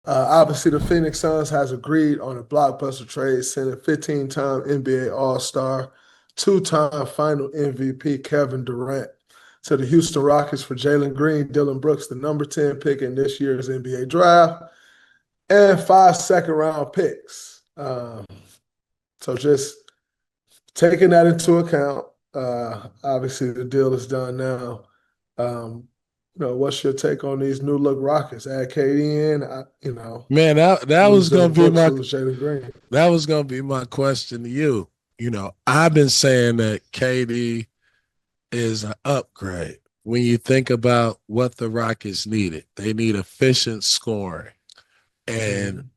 Obviously, the Phoenix Suns has agreed on a blockbuster trade, sending 15-time NBA All-Star, two-time Final MVP Kevin Durant to the Houston Rockets for Jalen Green, Dillon Brooks, the number 10 pick in this year's NBA draft, and 5 second-round picks. So just taking that into account, obviously the deal is done now. What's your take on these new look Rockets? Add KD in, Man, that lose was gonna Dillon be Brooks, my lose Jalen Green. question to you. I've been saying that KD is an upgrade. When you think about what the Rockets needed, they need efficient scoring. And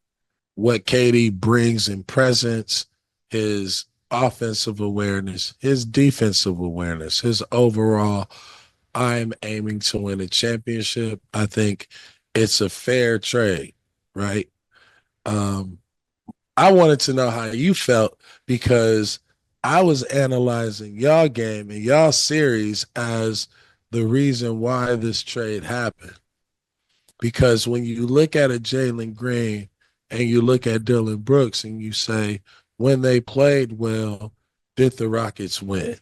what KD brings in presence, his offensive awareness, his defensive awareness, his overall, I'm aiming to win a championship. I think it's a fair trade, right? Um, I wanted to know how you felt because I was analyzing y'all game and y'all series as the reason why this trade happened. Because when you look at a Jalen Green and you look at Dillon Brooks and you say, when they played well, did the Rockets win?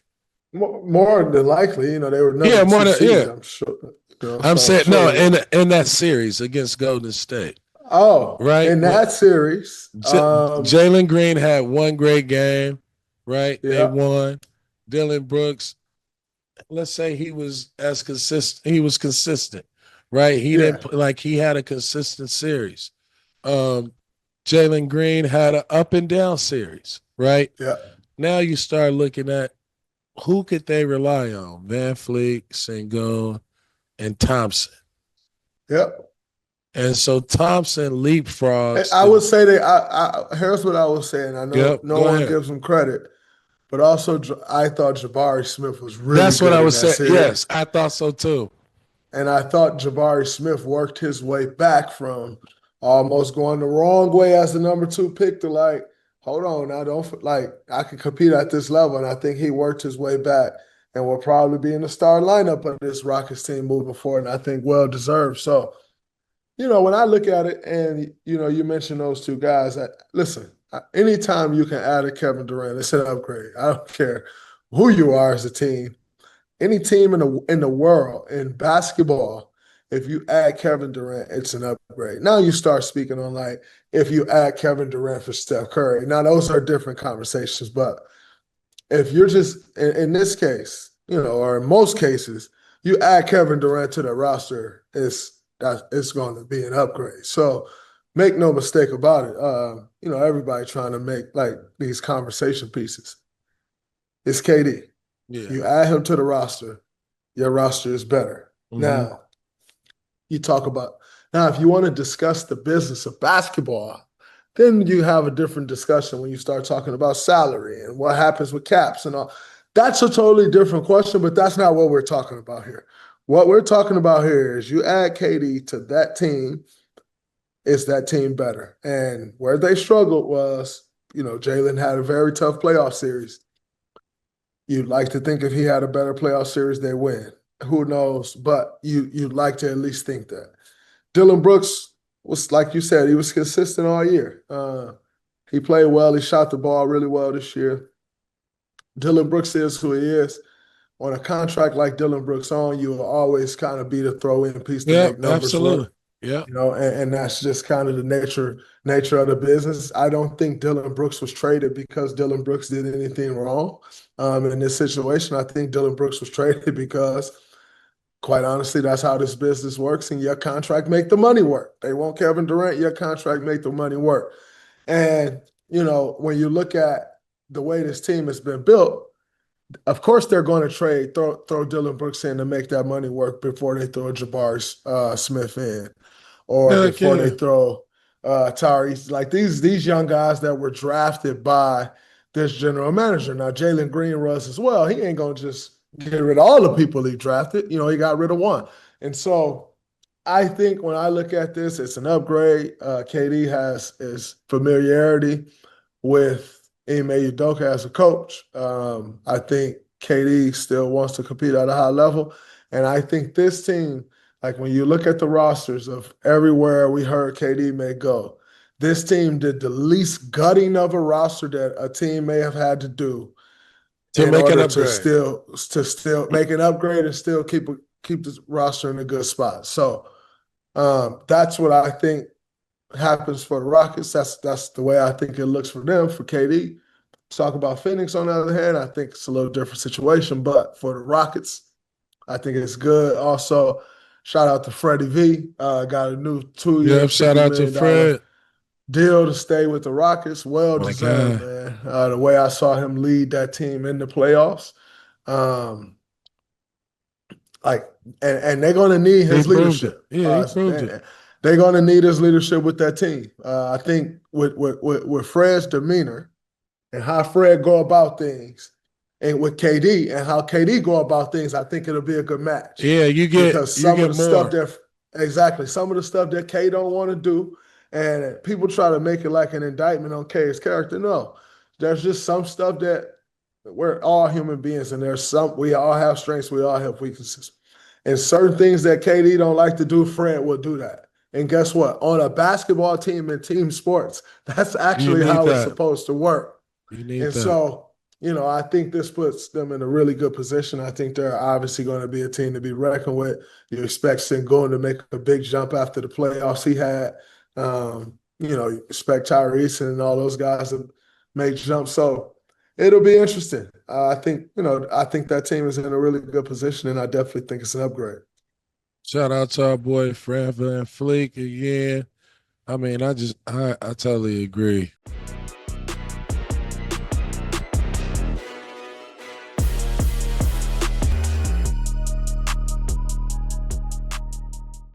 More than likely, they were number Yeah, more two than seed, yeah. I'm sure. I'm So I'm saying no, sure they. in that series against Golden State, Oh, right? in When that series, Jalen Green had one great game, right? They yeah, won. Dillon Brooks, let's say he was as consistent. He was consistent, right? He yeah, didn't like he had a consistent series. Um, Jalen Green had an up and down series, right? yeah, Now you start looking at who could they rely on? VanVleet, Sengun, and Thompson. yeah. And so Thompson leapfrogs I the. would say here's what I was saying. I know Yep, no go one ahead. gives him credit, but also I thought Jabari Smith was really That's what good I in was that saying. series. Yes, I thought so too. And I thought Jabari Smith worked his way back from almost going the wrong way as the number two pick to like, hold on, I don't like I can compete at this level. And I think he worked his way back and will probably be in the starting lineup of this Rockets team moving forward. And I think well deserved. So, when I look at it and you mentioned those two guys, listen, anytime you can add a Kevin Durant, it's an upgrade. I don't care who you are as a team, any team in the world in basketball, if you add Kevin Durant, it's an upgrade. Now you start speaking on like if you add Kevin Durant for Steph Curry. Now those are different conversations, but if you're just in this case, or in most cases, you add Kevin Durant to the roster, it's going to be an upgrade. So make no mistake about it. Everybody trying to make like these conversation pieces. It's KD. Yeah. You add him to the roster, your roster is better. Mm-hmm. Now, you talk about now if you want to discuss the business of basketball, then you have a different discussion when you start talking about salary and what happens with caps and all. That's a totally different question, but that's not what we're talking about here. What we're talking about here is you add KD to that team, is that team better? And where they struggled was, Jalen had a very tough playoff series. You'd like to think if he had a better playoff series, they win. Who knows? But you'd like to at least think that. Dillon Brooks was like you said, he was consistent all year. He played well. He shot the ball really well this year. Dillon Brooks is who he is. On a contract like Dillon Brooks on, you will always kind of be the throw-in piece to Yep, make numbers absolutely. work. Yep. And that's just kind of the nature of the business. I don't think Dillon Brooks was traded because Dillon Brooks did anything wrong. In this situation, I think Dillon Brooks was traded because, quite honestly, that's how this business works. And your contract make the money work. They want Kevin Durant. Your contract make the money work. And when you look at the way this team has been built, of course they're going to throw Dillon Brooks in to make that money work before they throw Jabari Smith in or Heck before they yeah. throw Tyrese. Like these young guys that were drafted by this general manager. Now Jalen Green was as well. He ain't gonna just get rid of all the people he drafted. He got rid of one. And so I think when I look at this, it's an upgrade. KD has his familiarity with Ime Udoka as a coach. I think KD still wants to compete at a high level. And I think this team, Like when you look at the rosters of everywhere we heard KD may go, this team did the least gutting of a roster that a team may have had to do To in make an order upgrade. to still make an upgrade and still keep the roster in a good spot. So that's what I think happens for the Rockets. That's the way I think it looks for them. For KD, talk about Phoenix on the other hand, I think it's a little different situation. But for the Rockets, I think it's good. Also, shout out to Freddie V. Got a new 2 year, Yep, shout $50 out to million Fred. deal to stay with the Rockets. Well My deserved, God. man. The way I saw him lead that team in the playoffs. Um, like, and they're gonna need He his proved it. leadership. Yeah, he proved it. They're gonna need his leadership with that team. I think with Fred's demeanor and how Fred go about things, and with KD and how KD go about things, I think it'll be a good match. Yeah, Because you some of get the stuff more. that exactly some of the stuff that K don't want to do, and people try to make it like an indictment on K's character. No, there's just some stuff that we're all human beings, and there's some we all have strengths, we all have weaknesses, and certain things that KD don't like to do, Fred will do that. And guess what? On a basketball team in team sports, that's You actually need how it's that. supposed to work. You need And that. so, I think this puts them in a really good position. I think they're obviously going to be a team to be reckoned with. You expect Sengun to make a big jump after the playoffs he had. You expect Tyrese and all those guys to make jumps. So it'll be interesting. I think that team is in a really good position, and I definitely think it's an upgrade. Shout out to our boy Fred VanVleet again. I mean, I totally agree.